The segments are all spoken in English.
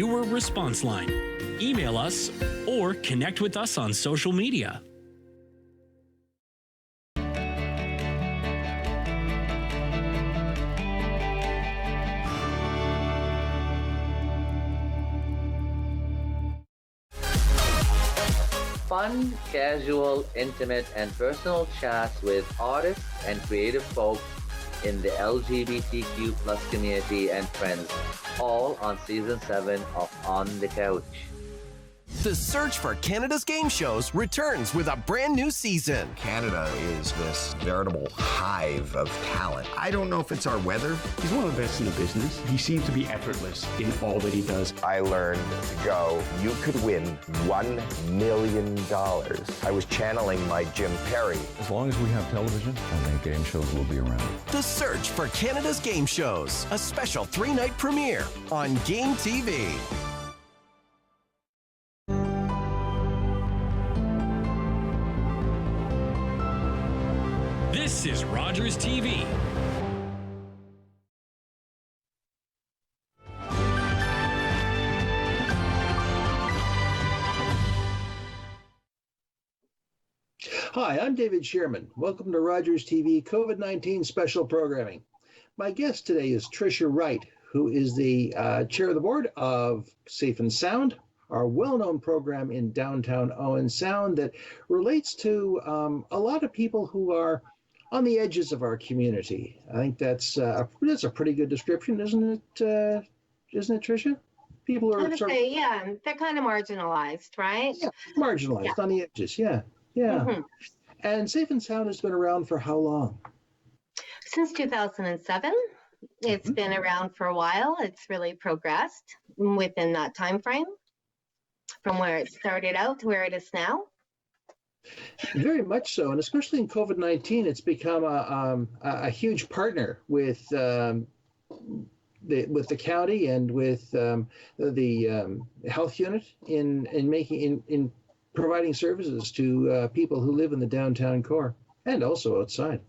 viewer response line. Email us or connect with us on social media. Fun, casual, intimate, and personal chats with artists and creative folks in the LGBTQ plus community and friends, all on Season 7 of On the Couch. The search for Canada's game shows returns with a brand new season. Canada is this veritable hive of talent. I don't know if it's our weather. He's one of the best in the business. He seems to be effortless in all that he does. I learned to go, you could win $1 million. I was channeling my Jim Perry. As long as we have television, I think game shows will be around. The search for Canada's game shows, a special 3-night premiere on Game TV. This is Rogers TV. Hi, I'm David Shearman. Welcome to Rogers TV COVID-19 special programming. My guest today is Trisha Wright, who is the chair of the board of Safe and Sound, our well-known program in downtown Owen Sound that relates to a lot of people who are on the edges of our community. I think that's a pretty good description, isn't it? Isn't it, Trisha? People are yeah, they're kind of marginalized, right? Yeah, marginalized on the edges. Yeah. Mm-hmm. And Safe and Sound has been around for how long? Since 2007. It's been around for a while. It's really progressed within that time frame from where it started out to where it is now. Very much so, and especially in COVID-19, it's become a huge partner with the county and with the health unit in providing services to people who live in the downtown core and also outside.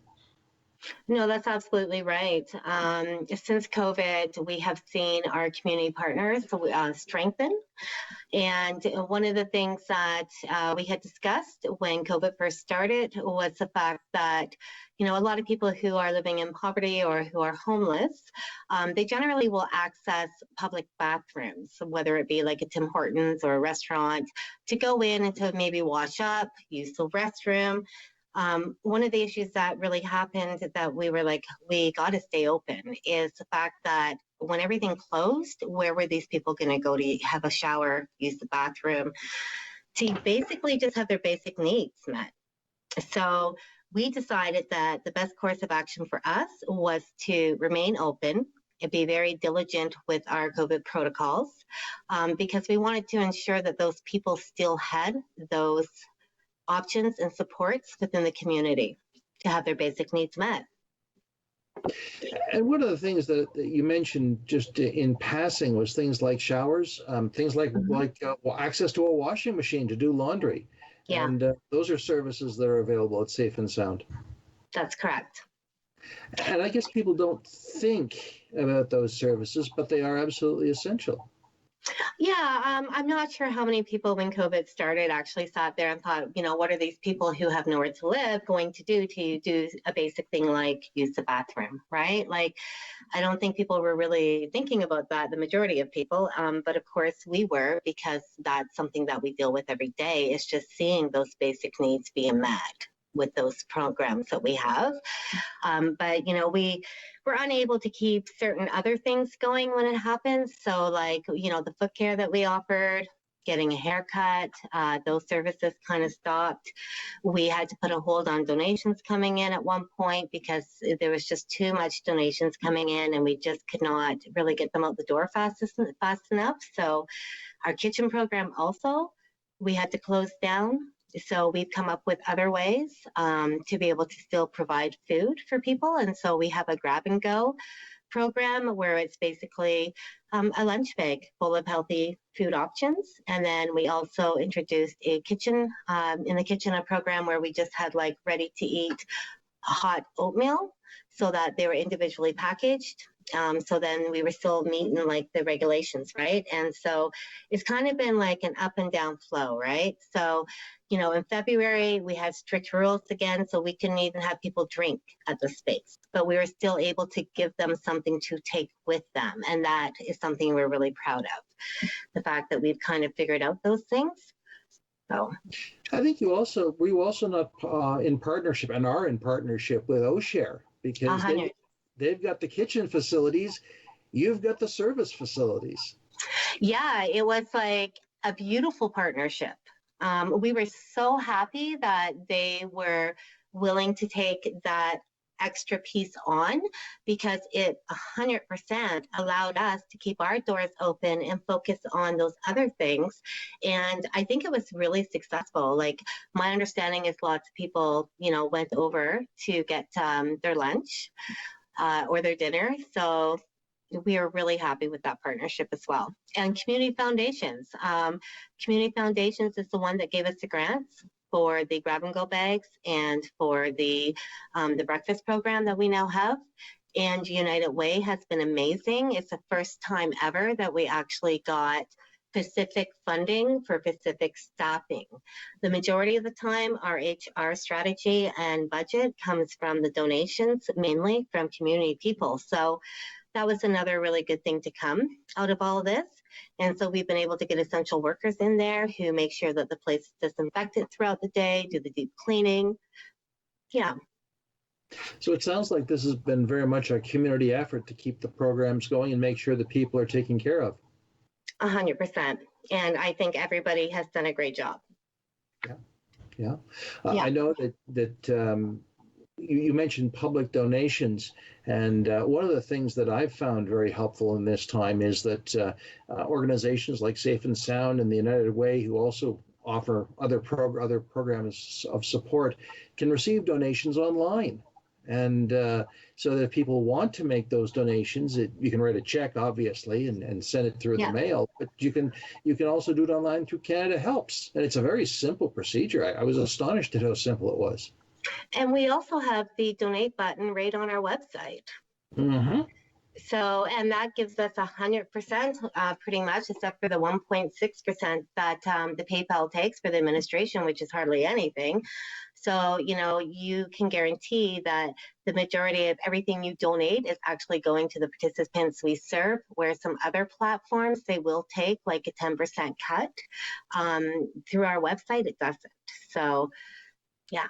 No, that's absolutely right. Since COVID, we have seen our community partners strengthen. And one of the things that we had discussed when COVID first started was the fact that, a lot of people who are living in poverty or who are homeless, they generally will access public bathrooms, whether it be like a Tim Hortons or a restaurant, to go in and to maybe wash up, use the restroom. One of the issues that really happened that we were like, we got to stay open is the fact that when everything closed, where were these people going to go to have a shower, use the bathroom, to basically just have their basic needs met? So we decided that the best course of action for us was to remain open and be very diligent with our COVID protocols, because we wanted to ensure that those people still had those options and supports within the community to have their basic needs met. And one of the things that you mentioned just in passing was things like showers, things like access to a washing machine to do laundry. Yeah. And those are services that are available at Safe and Sound. That's correct. And I guess people don't think about those services, but they are absolutely essential. Yeah, I'm not sure how many people when COVID started actually sat there and thought, what are these people who have nowhere to live going to do a basic thing like use the bathroom, right? Like, I don't think people were really thinking about that, the majority of people, but of course we were, because that's something that we deal with every day, is just seeing those basic needs being met with those programs that we have. But, we're unable to keep certain other things going when it happens. So like, the foot care that we offered, getting a haircut, those services kind of stopped. We had to put a hold on donations coming in at one point because there was just too much donations coming in and we just could not really get them out the door fast enough. So our kitchen program also, we had to close down. So we've come up with other ways to be able to still provide food for people. And so we have a grab and go program where it's basically a lunch bag full of healthy food options. And then we also introduced a kitchen, in the kitchen, a program where we just had like ready to eat hot oatmeal so that they were individually packaged So then we were still meeting like the regulations, right? And so it's kind of been like an up and down flow, right? So, in February, we had strict rules again, so we couldn't even have people drink at the space, but we were still able to give them something to take with them. And that is something we're really proud of, the fact that we've kind of figured out those things. So I think we also not in partnership and are in partnership with OShare because they've got the kitchen facilities, you've got the service facilities. Yeah, it was like a beautiful partnership. We were so happy that they were willing to take that extra piece on because it 100% allowed us to keep our doors open and focus on those other things. And I think it was really successful. Like my understanding is lots of people, went over to get their lunch or their dinner. So we are really happy with that partnership as well. And Community Foundations. Community Foundations is the one that gave us the grants for the grab-and-go bags and for the breakfast program that we now have. And United Way has been amazing. It's the first time ever that we actually got specific funding for specific staffing. The majority of the time, our HR strategy and budget comes from the donations, mainly from community people. So that was another really good thing to come out of all of this. And so we've been able to get essential workers in there who make sure that the place is disinfected throughout the day, do the deep cleaning. Yeah. So it sounds like this has been very much a community effort to keep the programs going and make sure that people are taken care of. 100%. And I think everybody has done a great job. Yeah. I know that you mentioned public donations, and one of the things that I've found very helpful in this time is that organizations like Safe and Sound and the United Way, who also offer other programs of support, can receive donations online. And so that if people want to make those donations, you can write a check, obviously, and send it through the mail. But you can also do it online through Canada Helps, and it's a very simple procedure. I was astonished at how simple it was. And we also have the donate button right on our website. Mm-hmm. So, and that gives us 100% pretty much, except for the 1.6% that the PayPal takes for the administration, which is hardly anything. So, you can guarantee that the majority of everything you donate is actually going to the participants we serve, where some other platforms, they will take like a 10% cut. Through our website, it doesn't. So, yeah.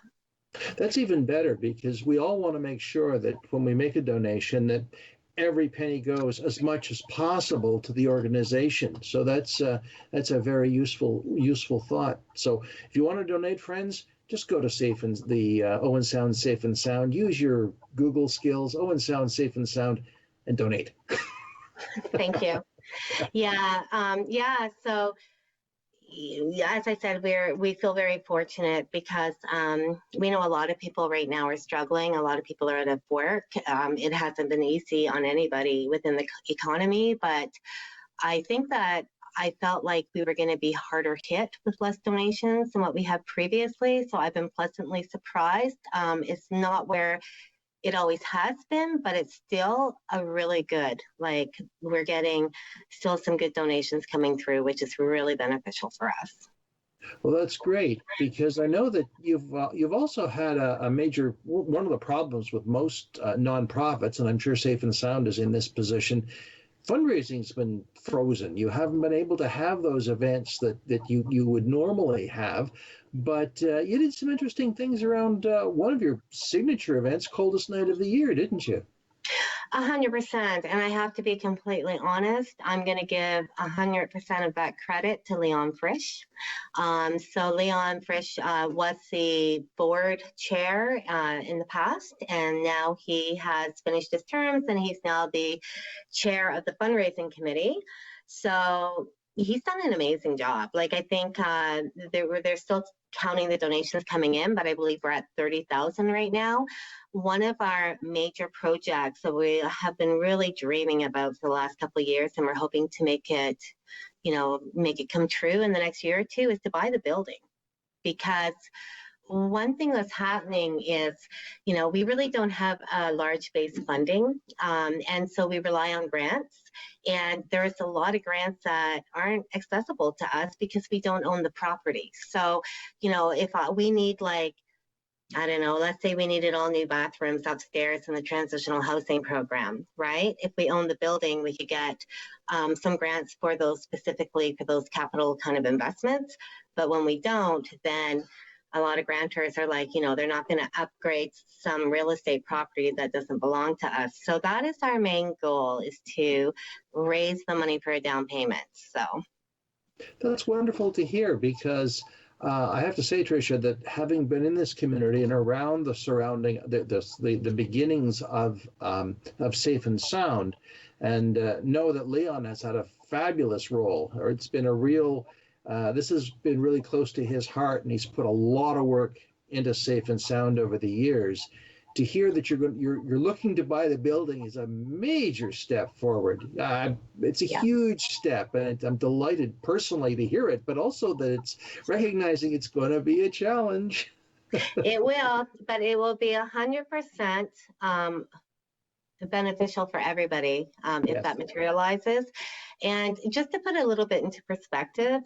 That's even better because we all want to make sure that when we make a donation that every penny goes as much as possible to the organization. So that's a very useful thought. So if you want to donate, friends, just go to the Owen Sound Safe and Sound. Use your Google skills, Owen Sound Safe and Sound, and donate. Thank you. Yeah. So, as I said, we feel very fortunate because we know a lot of people right now are struggling. A lot of people are out of work. It hasn't been easy on anybody within the economy, but I think that I felt like we were going to be harder hit with less donations than what we have previously. So I've been pleasantly surprised. It's not where it always has been, but it's still a really good, like we're getting still some good donations coming through, which is really beneficial for us. Well, that's great, because I know that you've also had a major, one of the problems with most nonprofits, and I'm sure Safe and Sound is in this position, fundraising's been frozen. You haven't been able to have those events that you would normally have, but you did some interesting things around one of your signature events, Coldest Night of the Year, didn't you? 100%. And I have to be completely honest, I'm going to give 100% of that credit to Leon Frisch. So Leon Frisch was the board chair in the past, and now he has finished his terms and he's now the chair of the fundraising committee. So he's done an amazing job. Like, I think they're still counting the donations coming in, but I believe we're at 30,000 right now. One of our major projects that we have been really dreaming about for the last couple of years, and we're hoping to make it come true in the next year or two, is to buy the building. Because one thing that's happening is, we really don't have a large base funding. And so we rely on grants. And there's a lot of grants that aren't accessible to us because we don't own the property. So, if we need I don't know, let's say we needed all new bathrooms upstairs in the transitional housing program, right? If we own the building, we could get some grants for those, specifically for those capital kind of investments. But when we don't, then a lot of grantors are they're not going to upgrade some real estate property that doesn't belong to us. So that is our main goal, is to raise the money for a down payment. So That's wonderful to hear, because I have to say, Trisha, that having been in this community and around the surrounding, the beginnings of Safe and Sound, and know that Leon has had a fabulous role, or it's been a real, this has been really close to his heart, and he's put a lot of work into Safe and Sound over the years. To hear that you're looking to buy the building is a major step forward. It's a huge step, and I'm delighted personally to hear it, but also that it's recognizing it's going to be a challenge. It will, but it will be 100% beneficial for everybody if that materializes. And just to put a little bit into perspective,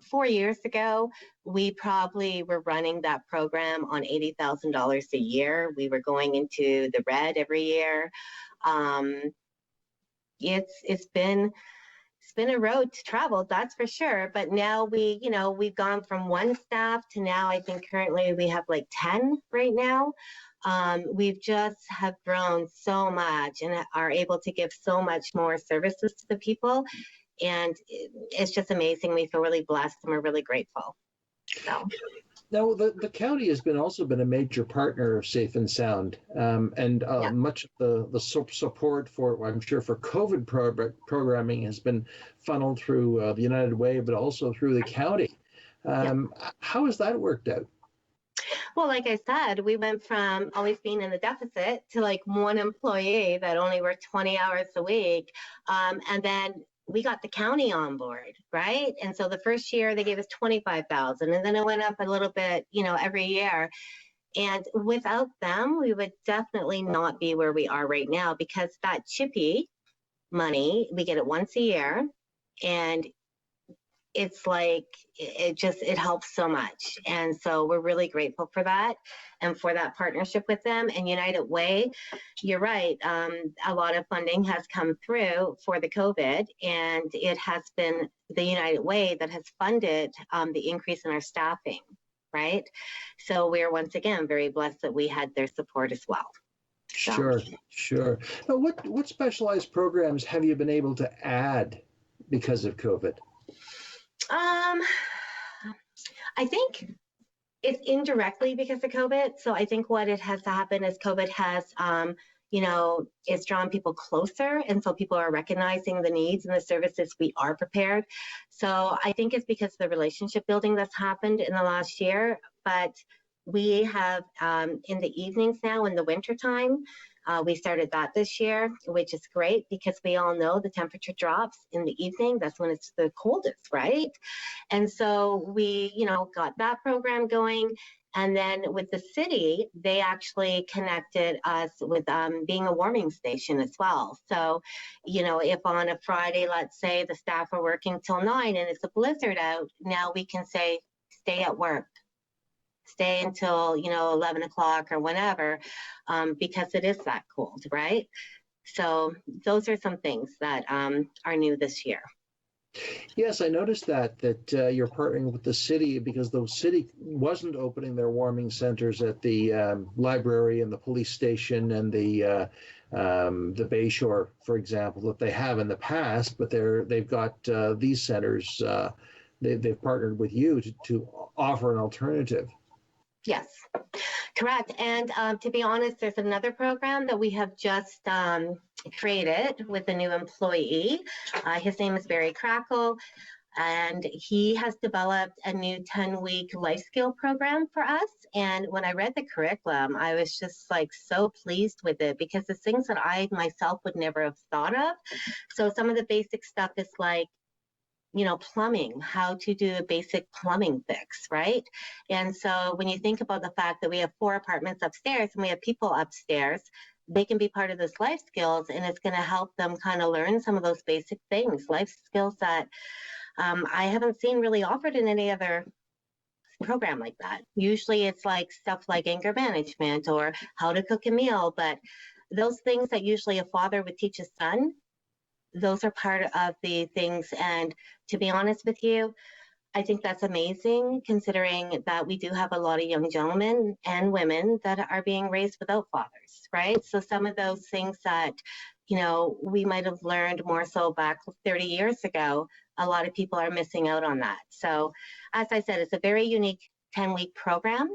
4 years ago, we probably were running that program on $80,000 a year. We were going into the red every year. It's been a road to travel, that's for sure. But now we've gone from one staff to now I think currently we have 10 right now. We've just have grown so much and are able to give so much more services to the people. And it's just amazing. We feel really blessed and we're really grateful. So. Now, the county has also been a major partner of Safe and Sound, and much of the support for, I'm sure, for COVID programming has been funneled through the United Way, but also through the county. How has that worked out? Well, like I said, we went from always being in the deficit to one employee that only worked 20 hours a week, and then we got the county on board, right? And so the first year they gave us $25,000, and then it went up a little bit, every year. And without them, we would definitely not be where we are right now, because that chippy money, we get it once a year, and it's it helps so much. And so we're really grateful for that and for that partnership with them. And United Way, you're right, a lot of funding has come through for the COVID, and it has been the United Way that has funded the increase in our staffing, right? So we're once again very blessed that we had their support as well. Sure. Now, what specialized programs have you been able to add because of COVID? I think it's indirectly because of COVID. So I think what it has happened is COVID has, it's drawn people closer. And so people are recognizing the needs and the services. We are prepared. So I think it's because of the relationship building that's happened in the last year. But we have in the evenings now, in the wintertime, we started that this year, which is great because we all know the temperature drops in the evening. That's when it's the coldest, right? And so we, got that program going. And then with the city, they actually connected us with being a warming station as well. So, if on a Friday, let's say the staff are working till 9 and it's a blizzard out, now we can say, stay at work. Stay until 11 o'clock or whenever, because it is that cold, right? So those are some things that are new this year. Yes, I noticed that you're partnering with the city, because the city wasn't opening their warming centers at the library and the police station and the Bayshore, for example, that they have in the past, but they've got these centers. They've partnered with you to offer an alternative. Yes, correct. And to be honest, there's another program that we have just created with a new employee. His name is Barry Crackle, and he has developed a new 10-week life skill program for us. And when I read the curriculum, I was just so pleased with it, because it's things that I myself would never have thought of. So some of the basic stuff is plumbing, how to do a basic plumbing fix, right? And so when you think about the fact that we have 4 apartments upstairs and we have people upstairs, they can be part of this life skills, and it's going to help them kind of learn some of those basic things, life skills that I haven't seen really offered in any other program like that. Usually it's like stuff like anger management or how to cook a meal, but those things that usually a father would teach his son, those are part of the things. And to be honest with you, I think that's amazing, considering that we do have a lot of young gentlemen and women that are being raised without fathers, right? So some of those things that, we might have learned more so back 30 years ago, a lot of people are missing out on that. So as I said, it's a very unique 10-week program.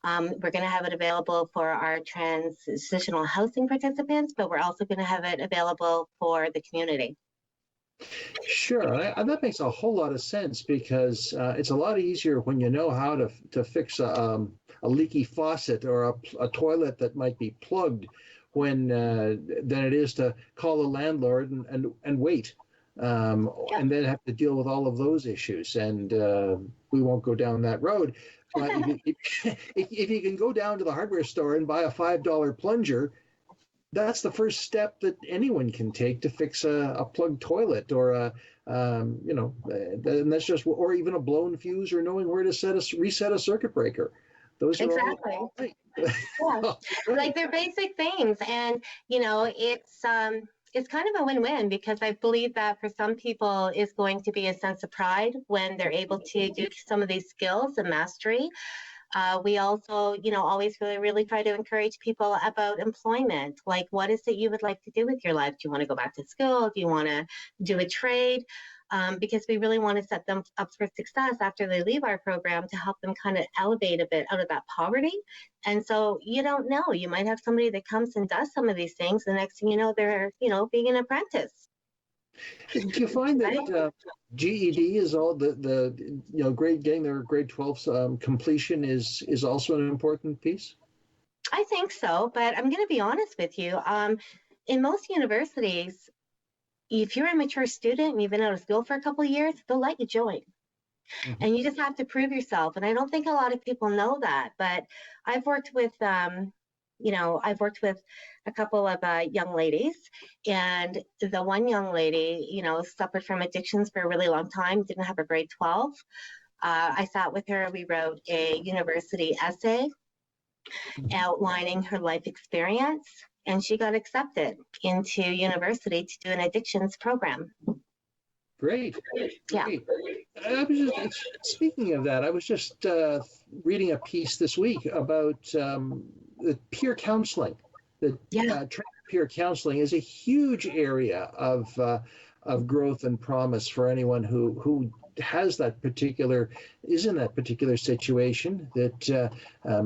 We're going to have it available for our transitional housing participants, but we're also going to have it available for the community. Sure, and that makes a whole lot of sense, because it's a lot easier when you know how to fix a leaky faucet or a toilet that might be plugged than it is to call the landlord and wait. And then have to deal with all of those issues. And we won't go down that road. But if you can go down to the hardware store and buy a $5 plunger, that's the first step that anyone can take to fix a plugged toilet, or and that's just, or even a blown fuse, or knowing where to reset a circuit breaker. Those are exactly. all right. Yeah. Like they're basic things, and it's kind of a win-win, because I believe that for some people is going to be a sense of pride when they're able to do some of these skills and mastery. We also, always really try to encourage people about employment. Like, what is it you would like to do with your life? Do you want to go back to school? Do you want to do a trade? Because we really want to set them up for success after they leave our program, to help them kind of elevate a bit out of that poverty. And so you don't know, you might have somebody that comes and does some of these things. The next thing you know, they're, being an apprentice. Do you find that GED is all getting their grade 12 completion is also an important piece? I think so, but I'm going to be honest with you. In most universities, if you're a mature student and you've been out of school for a couple of years, they'll let you join. Mm-hmm. And you just have to prove yourself. And I don't think a lot of people know that, but I've worked with, I've worked with a couple of young ladies, and the one young lady, suffered from addictions for a really long time, didn't have a grade 12. I sat with her, we wrote a university essay outlining her life experience, and she got accepted into university to do an addictions program. Great. Yeah. Speaking of that, I was just reading a piece this week about the peer counseling. Peer counseling is a huge area of growth and promise for anyone who is in that particular situation, that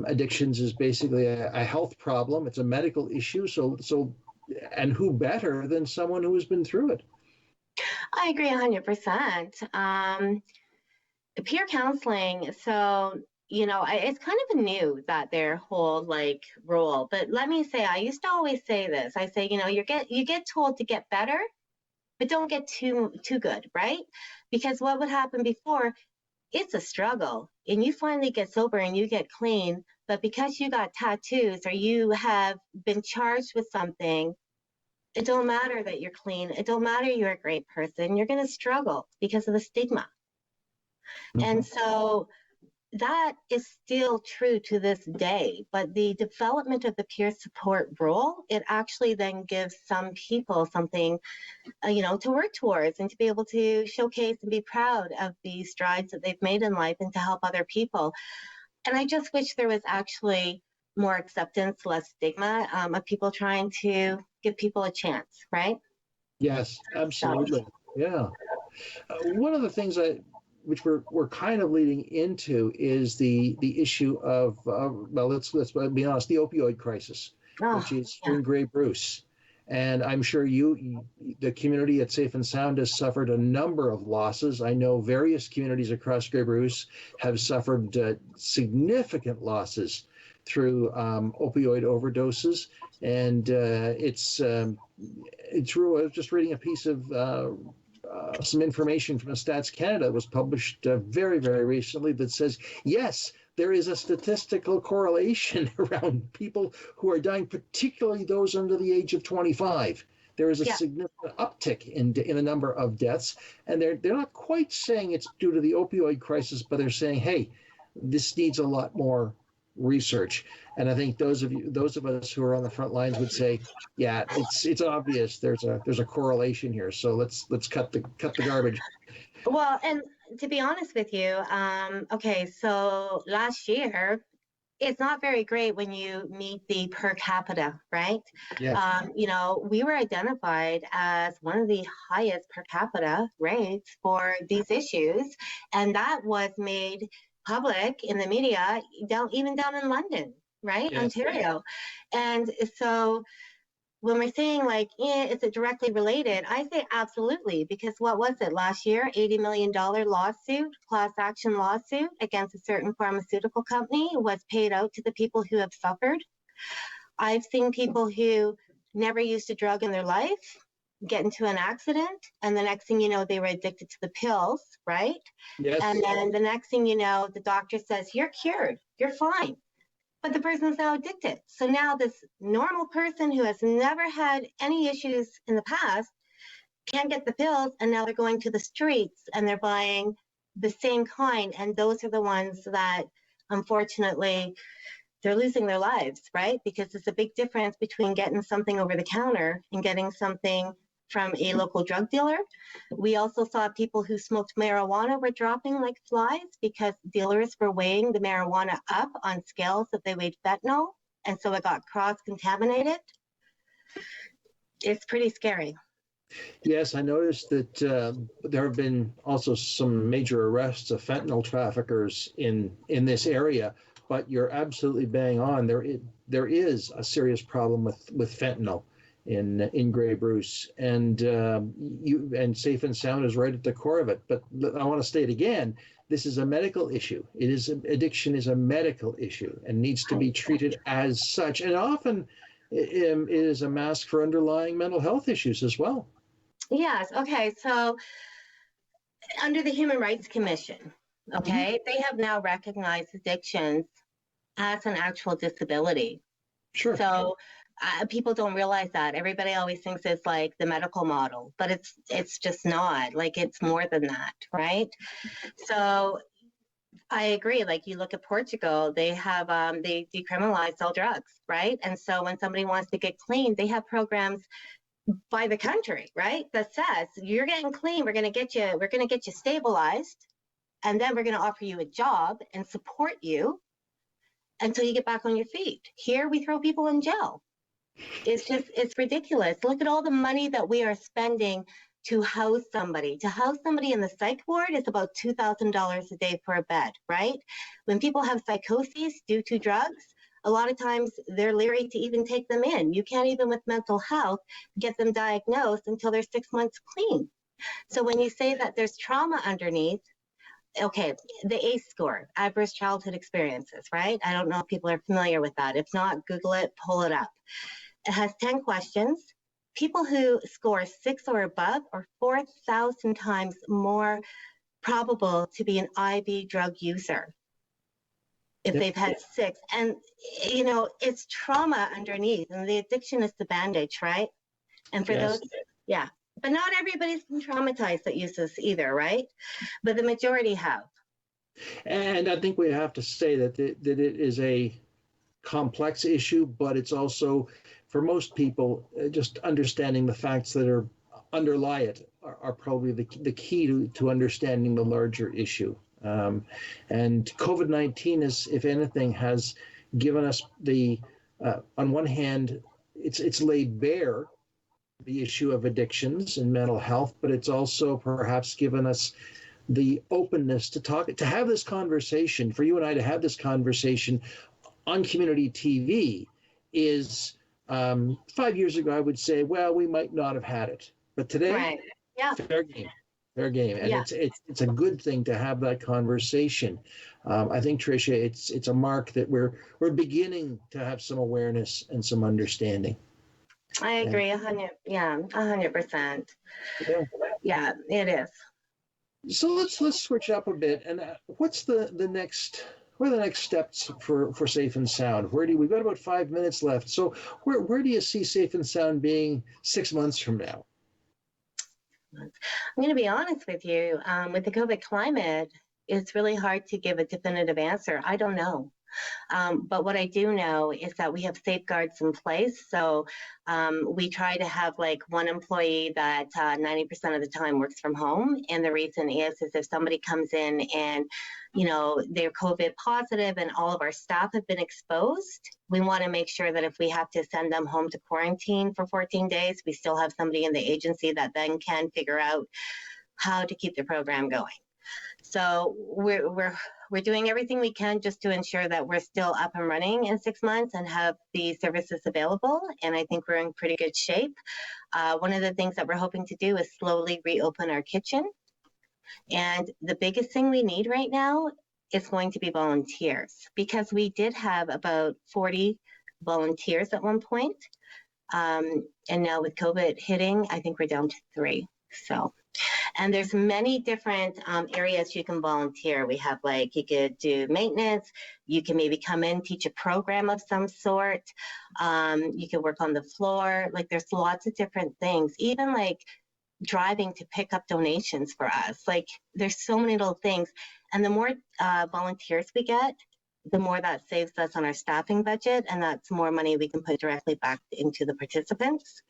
addictions is basically a health problem. It's a medical issue. So, and who better than someone who has been through it? I agree 100%. Peer counseling. So, it's kind of new, that their whole role. But let me say, I used to always say this. I say, you get told to get better, but don't get too good, right? Because what would happen before, it's a struggle, and you finally get sober and you get clean, but because you got tattoos or you have been charged with something, it don't matter that you're clean. It don't matter you're a great person. You're going to struggle because of the stigma. Mm-hmm. And so that is still true to this day, but the development of the peer support role, it actually then gives some people something, to work towards, and to be able to showcase and be proud of the strides that they've made in life, and to help other people. And I just wish there was actually more acceptance, less stigma, of people trying to give people a chance, right? Yes, absolutely. Yeah. One of the things which we're kind of leading into is the issue of let's be honest, the opioid crisis, which is here in Grey Bruce. And I'm sure the community at Safe and Sound has suffered a number of losses. I know various communities across Grey Bruce have suffered significant losses through opioid overdoses. And it's true. I was just reading a piece of some information from Stats Canada that was published very, very recently that says, yes, there is a statistical correlation around people who are dying, particularly those under the age of 25. There is a significant uptick in the number of deaths, and they're not quite saying it's due to the opioid crisis, but they're saying, hey, this needs a lot more research. And I think those of us who are on the front lines would say, yeah, it's obvious there's a correlation here. So let's cut the garbage. Well, and to be honest with you, okay, so last year, it's not very great when you meet the per capita, right? Yes. We were identified as one of the highest per capita rates for these issues, and that was made public in the media, even down in London, right? Yes. Ontario. And so when we're saying is it directly related? I say absolutely, because what was it last year? $80 million lawsuit, class action lawsuit against a certain pharmaceutical company was paid out to the people who have suffered. I've seen people who never used a drug in their life get into an accident, and the next thing you know, they were addicted to the pills, right? Yes. And then the next thing you know, the doctor says, you're cured, you're fine. But the person's now addicted. So now this normal person who has never had any issues in the past can't get the pills, and now they're going to the streets and they're buying the same kind. And those are the ones that, unfortunately, they're losing their lives, right? Because there's a big difference between getting something over the counter and getting something from a local drug dealer. We also saw people who smoked marijuana were dropping like flies because dealers were weighing the marijuana up on scales that they weighed fentanyl, and so it got cross-contaminated. It's pretty scary. Yes, I noticed that there have been also some major arrests of fentanyl traffickers in this area, but you're absolutely bang on. There is a serious problem with fentanyl in Grey Bruce, and Safe and Sound is right at the core of it. But I want to state again, this is a medical issue. Addiction is a medical issue and needs to be treated as such. And often it is a mask for underlying mental health issues as well. Yes. Okay. So under the Human Rights Commission, okay, they have now recognized addictions as an actual disability. Sure. So people don't realize that. Everybody always thinks it's like the medical model, but it's just not. Like, it's more than that, right? So I agree. Like, you look at Portugal, they have they decriminalized all drugs, right? And so when somebody wants to get clean, they have programs by the country, right, that says you're getting clean, we're going to get you stabilized, and then we're going to offer you a job and support you until you get back on your feet. Here we throw people in jail. It's ridiculous. Look at all the money that we are spending to house somebody. To house somebody in the psych ward is about $2,000 a day for a bed, right? When people have psychoses due to drugs, a lot of times they're leery to even take them in. You can't even with mental health get them diagnosed until they're 6 months clean. So when you say that there's trauma underneath, okay, the ACE score, adverse childhood experiences, right? I don't know if people are familiar with that. If not, Google it, pull it up. It has 10 questions. People who score 6 or above are 4,000 times more probable to be an IV drug user if they've had 6. And, you know, it's trauma underneath, and the addiction is the bandage, right? And for those, yeah. But not everybody's been traumatized that uses either, right? But the majority have. And I think we have to say that it is a complex issue, but it's also, for most people, just understanding the facts that are underlie it are probably the key to understanding the larger issue. And COVID-19 is, if anything, has given us on one hand, it's laid bare the issue of addictions and mental health, but it's also perhaps given us the openness to have this conversation, for you and I to have this conversation on community TV is 5 years ago, I would say, well, we might not have had it, but today, fair game. And it's a good thing to have that conversation. I think, Trisha, it's a mark that we're beginning to have some awareness and some understanding. I agree, 100%. Yeah. Yeah, it is. So let's switch up a bit. And what's the next? What are the next steps for Safe and Sound? We've got about 5 minutes left. So where do you see Safe and Sound being 6 months from now? I'm going to be honest with you. With the COVID climate, it's really hard to give a definitive answer. I don't know. But what I do know is that we have safeguards in place. So we try to have like one employee that 90% of the time works from home. And the reason is if somebody comes in and, they're COVID positive and all of our staff have been exposed, we want to make sure that if we have to send them home to quarantine for 14 days, we still have somebody in the agency that then can figure out how to keep the program going. So we're doing everything we can just to ensure that we're still up and running in 6 months and have the services available. And I think we're in pretty good shape. One of the things that we're hoping to do is slowly reopen our kitchen. And the biggest thing we need right now is going to be volunteers, because we did have about 40 volunteers at one point. And now with COVID hitting, I think we're down to 3. So. And there's many different areas you can volunteer. We have you could do maintenance. You can maybe come in, teach a program of some sort. You can work on the floor. There's lots of different things. Even driving to pick up donations for us. There's so many little things. And the more volunteers we get, the more that saves us on our staffing budget. And that's more money we can put directly back into the participants.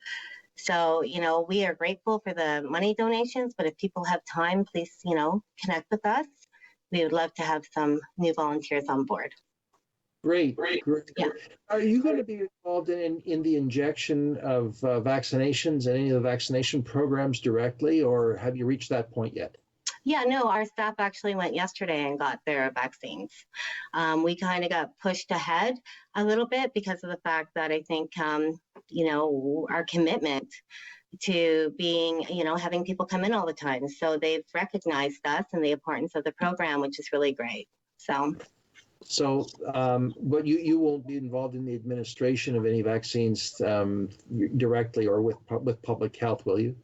So, we are grateful for the money donations, but if people have time, please, connect with us. We would love to have some new volunteers on board. Great. Yeah. Are you going to be involved in the injection of vaccinations and any of the vaccination programs directly, or have you reached that point yet? Yeah, no, our staff actually went yesterday and got their vaccines. We kind of got pushed ahead a little bit because of the fact that I think, our commitment to being, having people come in all the time. So they've recognized us and the importance of the program, which is really great. So, but you won't be involved in the administration of any vaccines directly or with public health, will you?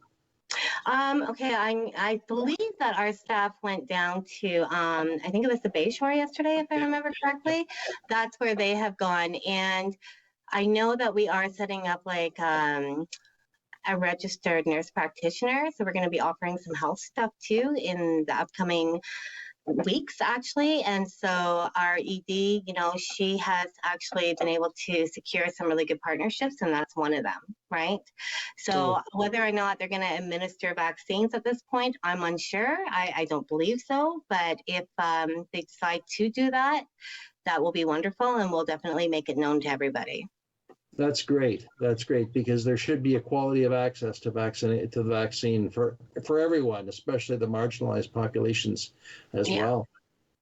Okay, I believe that our staff went down to, I think it was the Bayshore yesterday, if I remember correctly. That's where they have gone. And I know that we are setting up a registered nurse practitioner. So we're going to be offering some health stuff too in the upcoming weeks, actually. And so our ED, she has actually been able to secure some really good partnerships, and that's one of them, right? So whether or not they're going to administer vaccines at this point, I'm unsure. I don't believe so, but if they decide to do that, that will be wonderful, and we'll definitely make it known to everybody. That's great. That's great, because there should be equality of access to the vaccine for everyone, especially the marginalized populations as well.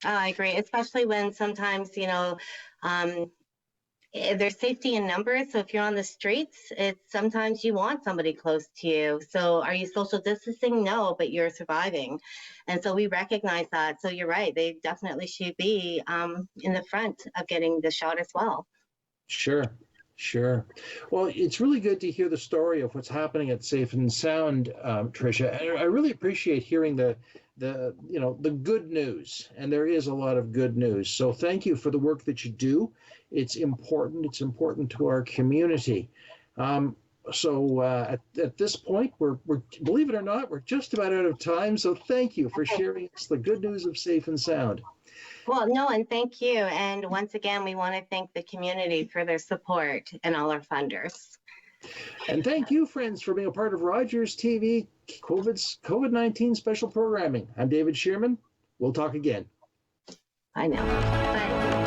I agree, especially when sometimes, there's safety in numbers. So if you're on the streets, sometimes you want somebody close to you. So are you social distancing? No, but you're surviving. And so we recognize that. So you're right. They definitely should be in the front of getting the shot as well. Sure. Well, it's really good to hear the story of what's happening at Safe and Sound, Trisha. And I really appreciate hearing the good news. And there is a lot of good news. So thank you for the work that you do. It's important. It's important to our community. So at this point, we're believe it or not, we're just about out of time. So thank you for sharing us the good news of Safe and Sound. Well, no, and thank you. And once again, we want to thank the community for their support and all our funders. And thank you, friends, for being a part of Rogers TV COVID-19 special programming. I'm David Shearman. We'll talk again. I know. Bye.